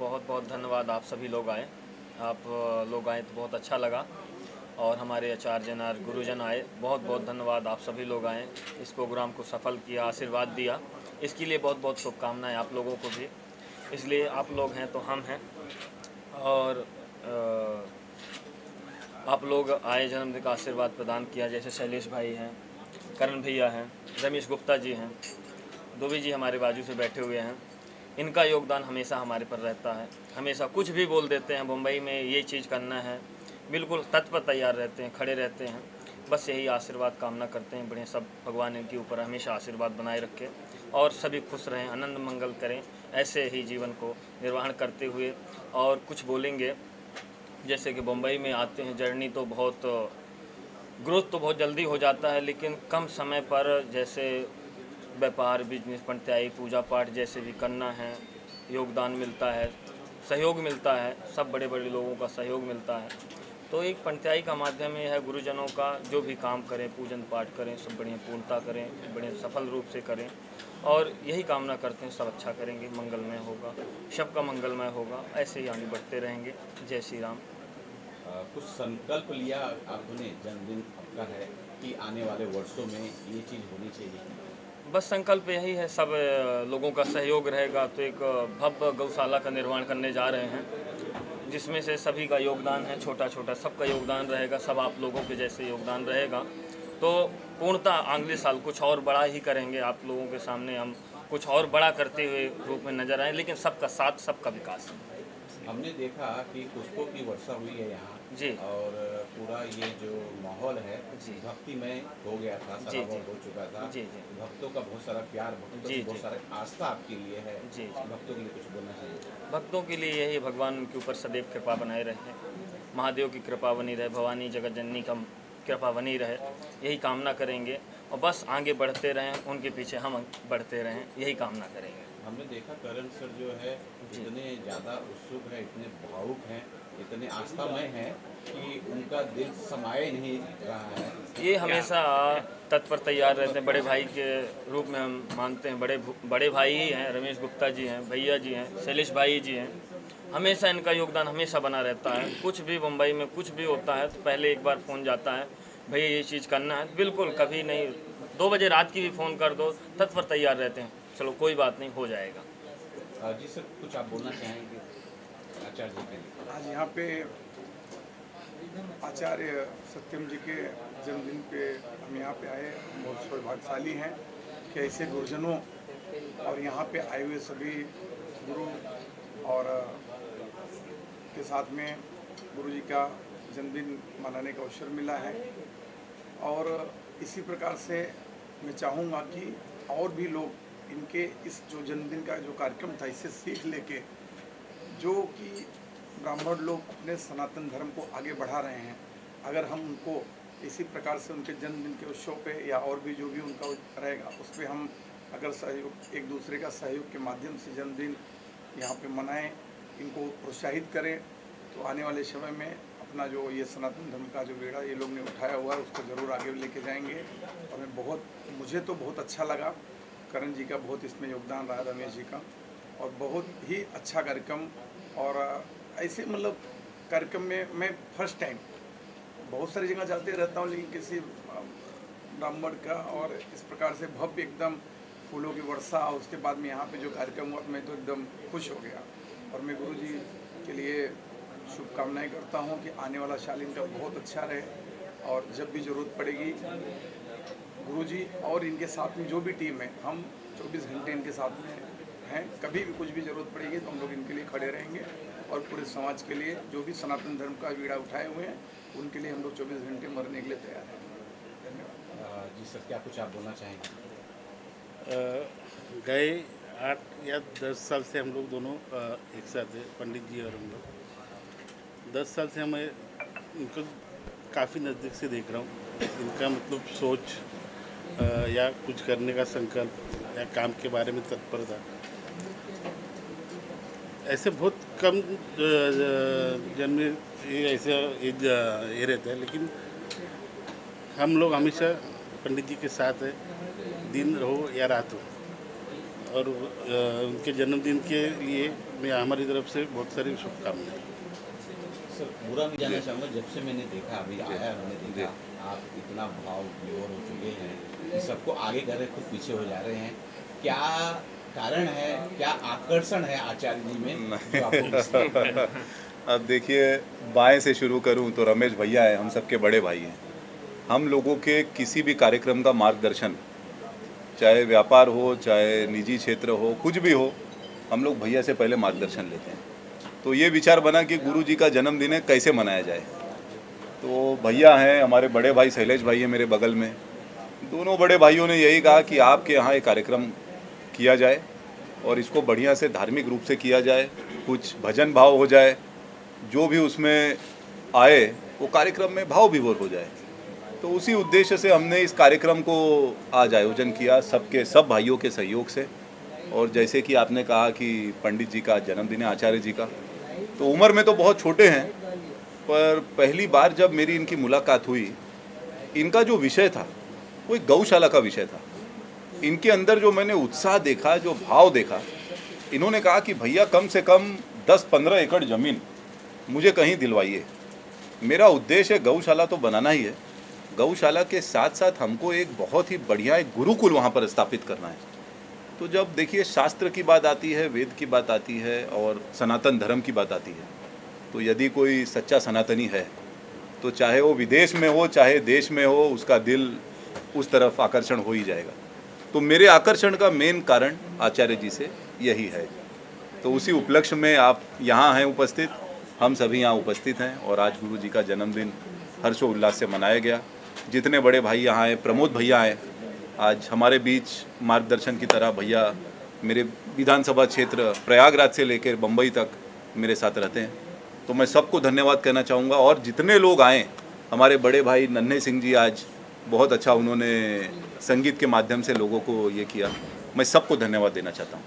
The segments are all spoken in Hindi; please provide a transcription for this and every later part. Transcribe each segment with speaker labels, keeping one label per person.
Speaker 1: बहुत बहुत धन्यवाद, आप सभी लोग आए। आप लोग आए तो बहुत अच्छा लगा। और हमारे आचार्य नार गुरुजन आए, बहुत बहुत धन्यवाद, आप सभी लोग आए, इस प्रोग्राम को सफल किया, आशीर्वाद दिया, इसके लिए बहुत बहुत शुभकामनाएं आप लोगों को भी। इसलिए आप लोग हैं तो हम हैं। और आप लोग आए, जन्मदिन का आशीर्वाद प्रदान किया, जैसे शैलेश भाई हैं, करण भैया हैं, रमेश गुप्ता जी हैं, दुबे जी हमारे बाजू से बैठे हुए हैं। इनका योगदान हमेशा हमारे पर रहता है। हमेशा कुछ भी बोल देते हैं, मुंबई में ये चीज़ करना है, बिल्कुल तत्पर तैयार रहते हैं, खड़े रहते हैं। बस यही आशीर्वाद कामना करते हैं, बढ़िया सब भगवान इनके ऊपर हमेशा आशीर्वाद बनाए रखे और सभी खुश रहें, आनंद मंगल करें, ऐसे ही जीवन को निर्वहन करते हुए। और कुछ बोलेंगे, जैसे कि मुंबई में आते हैं, जर्नी तो बहुत ग्रोथ तो बहुत जल्दी हो जाता है, लेकिन कम समय पर जैसे व्यापार, बिजनेस, पंचायत, पूजा पाठ जैसे भी करना है, योगदान मिलता है, सहयोग मिलता है, सब बड़े बड़े लोगों का सहयोग मिलता है। तो एक पंचायत का माध्यम ये है, गुरुजनों का जो भी काम करें, पूजन पाठ करें, सब बढ़िया पूर्णता करें, बड़े सफल रूप से करें। और यही कामना करते हैं, सब अच्छा करेंगे, मंगलमय होगा, सबका मंगलमय होगा, ऐसे ही आगे बढ़ते रहेंगे। जय श्री राम।
Speaker 2: कुछ संकल्प लिया आपने, जन्मदिन आपका है, कि आने वाले वर्षों में ये चीज़ होनी चाहिए?
Speaker 1: बस संकल्प यही है, सब लोगों का सहयोग रहेगा तो एक भव्य गौशाला का निर्माण करने जा रहे हैं, जिसमें से सभी का योगदान है, छोटा छोटा सबका योगदान रहेगा, सब आप लोगों के जैसे योगदान रहेगा। तो पूर्णतः अगले साल कुछ और बड़ा ही करेंगे, आप लोगों के सामने हम कुछ और बड़ा करते हुए रूप में नजर आए, लेकिन सबका साथ, सबका विकास।
Speaker 2: हमने देखा कि पुष्पों की वर्षा हुई है यहाँ
Speaker 1: जी।
Speaker 2: और पूरा ये जो माहौल है
Speaker 1: जी।
Speaker 2: भक्तिमय हो गया था,
Speaker 1: जी,
Speaker 2: सारा
Speaker 1: जी।
Speaker 2: हो चुका था।
Speaker 1: जी, जी।
Speaker 2: भक्तों का बहुत सारा प्यार, भक्तों
Speaker 1: जी,
Speaker 2: की बहुत
Speaker 1: जी।
Speaker 2: सारा आस्था आपके लिए है।
Speaker 1: जी, जी।
Speaker 2: भक्तों के लिए कुछ बोलना चाहिए?
Speaker 1: भक्तों के लिए यही, भगवान उनके ऊपर सदैव कृपा बनाए रहे, महादेव की कृपा बनी रहे, भवानी जगत जननी का कृपा बनी रहे, यही कामना करेंगे। और बस आगे बढ़ते रहें, उनके पीछे हम बढ़ते रहें, यही कामना करेंगे।
Speaker 2: हमने देखा करण सर जो है इतने ज़्यादा उत्सुक है, इतने भावुक हैं, इतने आस्थामय हैं कि उनका दिल समाये नहीं रहा है।
Speaker 1: ये हमेशा तत्पर तैयार रहते हैं, बड़े भाई के रूप में हम मानते हैं, बड़े भाई ही हैं, रमेश गुप्ता जी हैं, भैया जी हैं, शैलेश भाई जी हैं। हमेशा इनका योगदान हमेशा बना रहता है। कुछ भी मुंबई में कुछ भी होता है तो पहले एक बार फ़ोन जाता है, भैया ये चीज़ करना है, बिल्कुल कभी नहीं, 2 बजे रात की भी फ़ोन कर दो, तत्पर तैयार रहते हैं, चलो कोई बात नहीं, हो जाएगा।
Speaker 2: जी सर, कुछ आप बोलना चाहेंगे आचार्य जी के लिए?
Speaker 3: आज यहाँ पे आचार्य सत्यम जी के जन्मदिन पे हम यहाँ पे आए, हम बहुत सौभाग्यशाली हैं कि ऐसे गुरुजनों और यहाँ पे आए हुए सभी गुरु और के साथ में गुरु जी का जन्मदिन मनाने का अवसर मिला है। और इसी प्रकार से मैं चाहूँगा कि और भी लोग इनके इस जो जन्मदिन का जो कार्यक्रम था, इससे सीख लेके जो कि ब्राह्मण लोग अपने सनातन धर्म को आगे बढ़ा रहे हैं, अगर हम उनको इसी प्रकार से उनके जन्मदिन के उत्सव पे या और भी जो भी उनका रहेगा उस पर हम अगर सहयोग, एक दूसरे का सहयोग के माध्यम से जन्मदिन यहाँ पे मनाएं, इनको प्रोत्साहित करें, तो आने वाले समय में अपना जो ये सनातन धर्म का जो बेड़ा ये लोग ने उठाया हुआ है उसको ज़रूर आगे लेके जाएंगे। और मुझे तो बहुत अच्छा लगा, करण जी का बहुत इसमें योगदान रहा, रमेश जी का, और बहुत ही अच्छा कार्यक्रम। और ऐसे मतलब कार्यक्रम में मैं फर्स्ट टाइम, बहुत सारी जगह जाते रहता हूँ लेकिन किसी ब्राह्मण का और इस प्रकार से भव्य एकदम फूलों की वर्षा, उसके बाद में यहाँ पे जो कार्यक्रम हुआ मैं तो एकदम खुश हो गया। और मैं गुरु जी के लिए शुभकामनाएं करता हूँ कि आने वाला साल इनका बहुत अच्छा रहे, और जब भी ज़रूरत पड़ेगी गुरुजी और इनके साथ में जो भी टीम है, हम 24 घंटे इनके साथ में हैं, कभी भी कुछ भी ज़रूरत पड़ेगी तो हम लोग इनके लिए खड़े रहेंगे। और पूरे समाज के लिए जो भी सनातन धर्म का बीड़ा उठाए हुए हैं उनके लिए हम लोग 24 घंटे मरने के लिए तैयार हैं। धन्यवाद।
Speaker 2: जी सर, क्या कुछ आप बोलना चाहेंगे?
Speaker 4: गए 8 या 10 साल से हम लोग दोनों एक साथ हैं, पंडित जी और हम लोग 10 साल से हमें इनको काफ़ी नज़दीक से देख रहा हूँ। इनका मतलब सोच या कुछ करने का संकल्प या काम के बारे में तत्परता, ऐसे बहुत कम जन्म ऐसे ये रहता है, लेकिन हम लोग हमेशा पंडित जी के साथ है, दिन हो या रात हो। और उनके जन्मदिन के लिए मैं हमारी तरफ से बहुत सारी शुभकामनाएं।
Speaker 2: सर पूरा भी जानना चाहूँगा, जब से मैंने देखा, अभी आया मैंने देखा आप इतना भाव विभोर हो चुके हैं कि सबको आगे कर रहे, खुद पीछे हो जा रहे हैं। क्या कारण है, क्या आकर्षण है आचार्य जी में जो आपको पसंद है?
Speaker 5: अब देखिए, बाएं से शुरू करूं तो रमेश भैया है, हम सबके बड़े भाई हैं। हम लोगों के किसी भी कार्यक्रम का मार्गदर्शन, चाहे व्यापार हो चाहे निजी क्षेत्र हो, कुछ भी हो, हम लोग भैया से पहले मार्गदर्शन लेते हैं। तो ये विचार बना कि गुरु जी का जन्मदिन है, कैसे मनाया जाए। तो भैया हैं, हमारे बड़े भाई शैलेश भाई हैं मेरे बगल में। दोनों बड़े भाइयों ने यही कहा कि आपके यहाँ एक कार्यक्रम किया जाए और इसको बढ़िया से धार्मिक रूप से किया जाए, कुछ भजन भाव हो जाए, जो भी उसमें आए वो कार्यक्रम में भाव विभोर हो जाए। तो उसी उद्देश्य से हमने इस कार्यक्रम को आज आयोजन किया, सब भाइयों के सहयोग से। और जैसे कि आपने कहा कि पंडित जी का जन्मदिन है, आचार्य जी का, तो उम्र में तो बहुत छोटे हैं, पर पहली बार जब मेरी इनकी मुलाकात हुई, इनका जो विषय था वो एक गौशाला का विषय था। इनके अंदर जो मैंने उत्साह देखा, जो भाव देखा, इन्होंने कहा कि भैया कम से कम 10-15 एकड़ ज़मीन मुझे कहीं दिलवाइए। मेरा उद्देश्य गौशाला तो बनाना ही है, गौशाला के साथ साथ हमको एक बहुत ही बढ़िया एक गुरुकुल वहाँ पर स्थापित करना है। तो जब देखिए शास्त्र की बात आती है, वेद की बात आती है और सनातन धर्म की बात आती है, तो यदि कोई सच्चा सनातनी है तो चाहे वो विदेश में हो चाहे देश में हो, उसका दिल उस तरफ आकर्षण हो ही जाएगा। तो मेरे आकर्षण का मेन कारण आचार्य जी से यही है। तो उसी उपलक्ष्य में आप यहाँ हैं उपस्थित, हम सभी यहाँ उपस्थित हैं और आज गुरु जी का जन्मदिन हर्षोल्लास से मनाया गया। जितने बड़े भाई यहाँ हैं, प्रमोद भैया हैं आज हमारे बीच मार्गदर्शन की तरह। भैया मेरे विधानसभा क्षेत्र प्रयागराज से लेकर बम्बई तक मेरे साथ रहते हैं, तो मैं सबको धन्यवाद कहना चाहूँगा। और जितने लोग आए, हमारे बड़े भाई नन्हे सिंह जी आज बहुत अच्छा उन्होंने संगीत के माध्यम से लोगों को ये किया, मैं सबको धन्यवाद देना चाहता हूँ।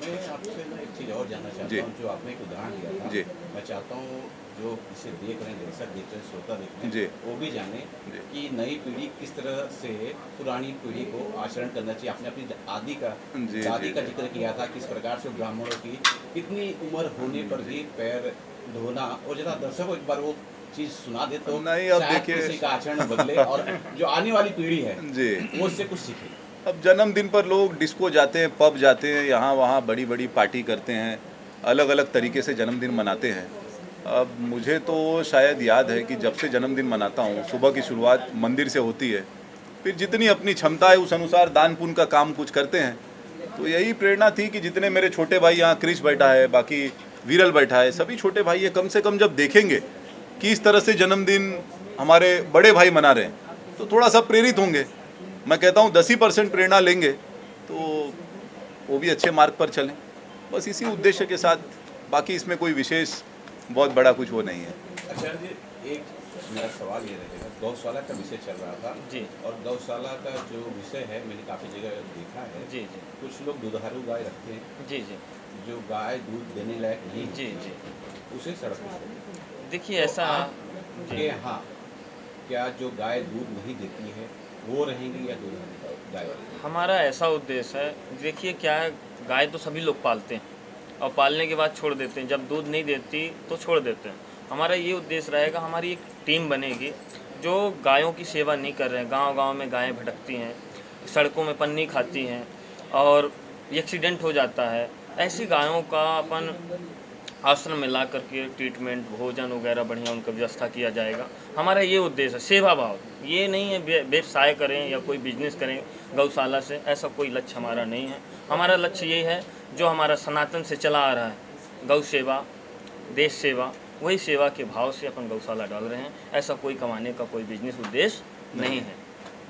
Speaker 2: मैं आपसे ना एक चीज़ और जानना
Speaker 5: जी।
Speaker 2: चाहता हूँ, जो आपने एक उदाहरण दिया था।
Speaker 5: जी।
Speaker 2: मैं चाहता हूँ जो इसे देख रहे हैं, दर्शक देख रहे हैं, श्रोता देख रहे
Speaker 5: जी।
Speaker 2: हैं, वो भी जाने
Speaker 5: जी।
Speaker 2: कि नई पीढ़ी किस तरह से पुरानी पीढ़ी को आचरण करना चाहिए। आपने अपनी दादी का
Speaker 5: जी,
Speaker 2: दादी
Speaker 5: जी,
Speaker 2: का
Speaker 5: जी।
Speaker 2: जिक्र किया था, किस प्रकार से ब्राह्मणों की कितनी उम्र होने पर भी पैर धोना, और जरा दर्शकों एक बार वो चीज़ सुना दे तो
Speaker 5: नहीं, अब
Speaker 2: शायद
Speaker 5: देखिए-
Speaker 2: किसी का आचरण बदले और जो आने वाली पीढ़ी है
Speaker 5: जी।
Speaker 2: वो उससे कुछ सीखे।
Speaker 5: अब जन्मदिन पर लोग डिस्को जाते हैं, पब जाते हैं, यहाँ वहाँ बड़ी बड़ी पार्टी करते हैं, अलग अलग तरीके से जन्मदिन मनाते हैं। अब मुझे तो शायद याद है कि जब से जन्मदिन मनाता हूँ, सुबह की शुरुआत मंदिर से होती है, फिर जितनी अपनी क्षमता है उस अनुसार दान पुण्य का काम कुछ करते हैं। तो यही प्रेरणा थी कि जितने मेरे छोटे भाई, यहाँ क्रिश बैठा है, बाकी विरल बैठा है, सभी छोटे भाई ये कम से कम जब देखेंगे कि इस तरह से जन्मदिन हमारे बड़े भाई मना रहे हैं, तो थोड़ा सा प्रेरित होंगे। मैं कहता हूँ 10% प्रेरणा लेंगे तो वो भी अच्छे मार्ग पर चलें। बस इसी उद्देश्य के साथ, बाकी इसमें कोई विशेष बहुत बड़ा कुछ वो नहीं है।
Speaker 2: आचार्य जी, एक मेरा सवाल ये रहेगा, गौशाला का विषय चल रहा था
Speaker 1: जी।
Speaker 2: और गौशाला का जो विषय है मैंने काफ़ी जगह देखा है।
Speaker 1: जी जी
Speaker 2: कुछ लोग दुधारू गाय रखते हैं,
Speaker 1: जी जी
Speaker 2: जो गाय दूध देने लायक नहीं
Speaker 1: जी जी
Speaker 2: उसे सड़क पर छोड़।
Speaker 1: देखिए ऐसा
Speaker 2: आपके
Speaker 1: जी
Speaker 2: यहाँ क्या जो गाय दूध नहीं देती है वो रहेंगी या दुधारू गाय?
Speaker 1: हमारा ऐसा उद्देश्य है, देखिए क्या है, गाय तो सभी लोग पालते हैं और पालने के बाद छोड़ देते हैं, जब दूध नहीं देती तो छोड़ देते हैं। हमारा ये उद्देश्य रहेगा, हमारी एक टीम बनेगी जो गायों की सेवा नहीं कर रहे हैं। गांव-गांव में गायें भटकती हैं, सड़कों में पन्नी खाती हैं और एक्सीडेंट हो जाता है। ऐसी गायों का अपन आश्रम में ला करके ट्रीटमेंट, भोजन वगैरह बढ़िया उनका व्यवस्था किया जाएगा। हमारा ये उद्देश्य है, सेवा भाव। ये नहीं है व्यवसाय करें या कोई बिजनेस करें गौशाला से, ऐसा कोई लक्ष्य हमारा नहीं है। हमारा लक्ष्य ये है जो हमारा सनातन से चला आ रहा है, गौ सेवा, देश सेवा, वही सेवा के भाव से अपन गौशाला डाल रहे हैं। ऐसा कोई कमाने का कोई बिजनेस उद्देश्य नहीं है।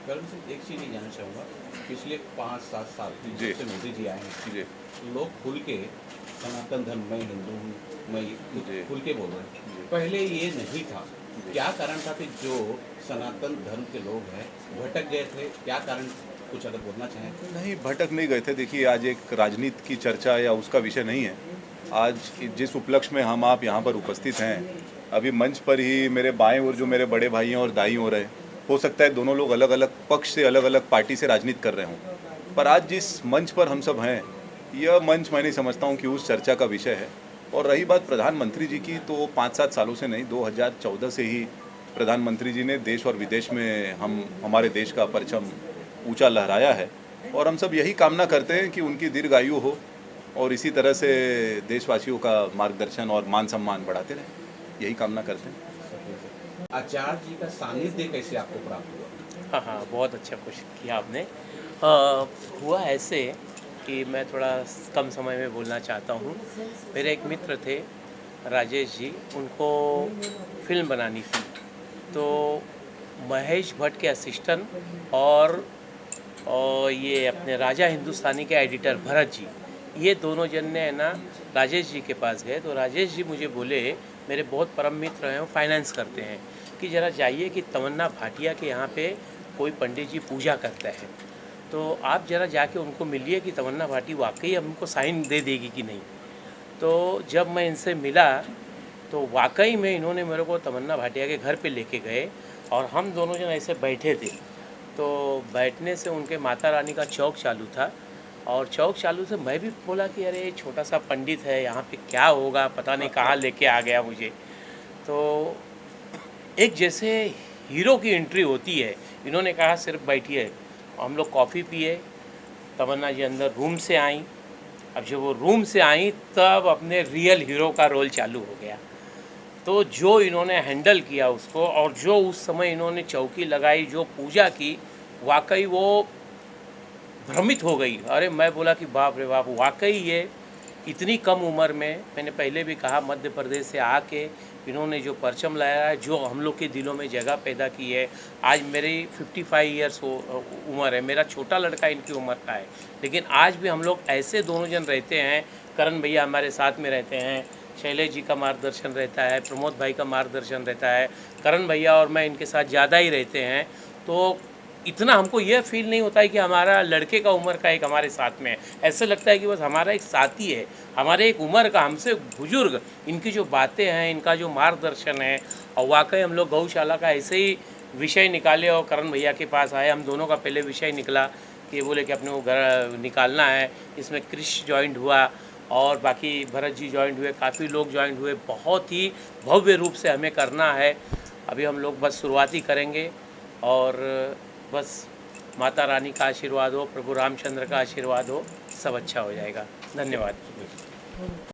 Speaker 2: कर्म से एक चीज़ नहीं जानना चाहूँगा, पिछले 5-7 साल की
Speaker 5: जी।
Speaker 2: जब से मोदी जी आए हैं,
Speaker 5: जी
Speaker 2: लोग खुल के सनातन धर्म, मैं हिंदू हूँ, मैं
Speaker 5: जी।
Speaker 2: खुल के बोल रहे हैं। पहले ये नहीं था, क्या कारण था कि जो सनातन धर्म के लोग हैं भटक गए थे? क्या कारण, कुछ अगर बोलना चाहें?
Speaker 5: नहीं, भटक नहीं गए थे। देखिए आज एक राजनीति की चर्चा या उसका विषय नहीं है। आज जिस उपलक्ष्य में हम आप यहाँ पर उपस्थित हैं, अभी मंच पर ही मेरे बाएं ओर जो मेरे बड़े भाई हैं और दाईं ओर है, हो सकता है दोनों लोग अलग अलग पक्ष से, अलग अलग पार्टी से राजनीति कर रहे हों, पर आज जिस मंच पर हम सब हैं, यह मंच मैं नहीं समझता हूँ कि उस चर्चा का विषय है। और रही बात प्रधानमंत्री जी की, तो 5-7 सालों से नहीं, 2014 से ही प्रधानमंत्री जी ने देश और विदेश में हमारे देश का परचम ऊंचा लहराया है। और हम सब यही कामना करते हैं कि उनकी दीर्घायु हो और इसी तरह से देशवासियों का मार्गदर्शन और मान सम्मान बढ़ाते रहें, यही कामना करते हैं।
Speaker 2: आचार्य जी का सानिध्य कैसे आपको प्राप्त हुआ?
Speaker 6: हाँ हाँ, बहुत अच्छा क्वेश्चन किया आपने। हुआ ऐसे कि मैं थोड़ा कम समय में बोलना चाहता हूँ। मेरे एक मित्र थे राजेश जी, उनको फिल्म बनानी थी, तो महेश भट्ट के असिस्टेंट और ये अपने राजा हिंदुस्तानी के एडिटर भरत जी, ये दोनों जन ने है ना राजेश जी के पास गए। तो राजेश जी मुझे बोले, मेरे बहुत परम मित्र हैं, वो फाइनेंस करते हैं, कि ज़रा जाइए कि तमन्ना भाटिया के यहाँ पे कोई पंडित जी पूजा करता है, तो आप ज़रा जाके उनको मिलिए कि तमन्ना भाटी वाकई हमको साइन दे देगी कि नहीं। तो जब मैं इनसे मिला तो वाकई में इन्होंने मेरे को तमन्ना भाटिया के घर पे लेके गए और हम दोनों जन ऐसे बैठे थे। तो बैठने से उनके माता रानी का चौक चालू था और चौक चालू से मैं भी बोला कि अरे छोटा सा पंडित है, यहाँ पे क्या होगा, पता नहीं कहाँ लेके आ गया मुझे। तो एक जैसे हीरो की एंट्री होती है, इन्होंने कहा सिर्फ बैठिए। हम लोग कॉफ़ी पिए, तमन्ना जी अंदर रूम से आई। अब जब वो रूम से आई तब अपने रियल हीरो का रोल चालू हो गया। तो जो इन्होंने हैंडल किया उसको और जो उस समय इन्होंने चौकी लगाई, जो पूजा की, वाकई वो भ्रमित हो गई। अरे मैं बोला कि बाप रे बाप, वाकई ये इतनी कम उम्र में, मैंने पहले भी कहा, मध्य प्रदेश से आके इन्होंने जो परचम लाया है, जो हम लोग के दिलों में जगह पैदा की है। आज मेरी 55 ईयर्स उम्र है, मेरा छोटा लड़का इनकी उम्र का है, लेकिन आज भी हम लोग ऐसे दोनों जन रहते हैं। करण भैया हमारे साथ में रहते हैं, शैलेश जी का मार्गदर्शन रहता है, प्रमोद भाई का मार्गदर्शन रहता है, करण भैया और मैं इनके साथ ज़्यादा ही रहते हैं। तो इतना हमको ये फील नहीं होता है कि हमारा लड़के का उम्र का एक हमारे साथ में है। ऐसा लगता है कि बस हमारा एक साथी है, हमारे एक उम्र का, हमसे बुजुर्ग। इनकी जो बातें हैं, इनका जो मार्गदर्शन है, और वाकई हम लोग गौशाला का ऐसे ही विषय निकाले और करण भैया के पास आए। हम दोनों का पहले विषय निकला कि बोले कि अपने को घर निकालना है। इसमें क्रिश जॉइंट हुआ और बाकी भरत जी जॉइंट हुए, काफ़ी लोग जॉइंट हुए। बहुत ही भव्य रूप से हमें करना है। अभी हम लोग बस शुरुआत ही करेंगे और बस माता रानी का आशीर्वाद हो, प्रभु रामचंद्र का आशीर्वाद हो, सब अच्छा हो जाएगा। धन्यवाद।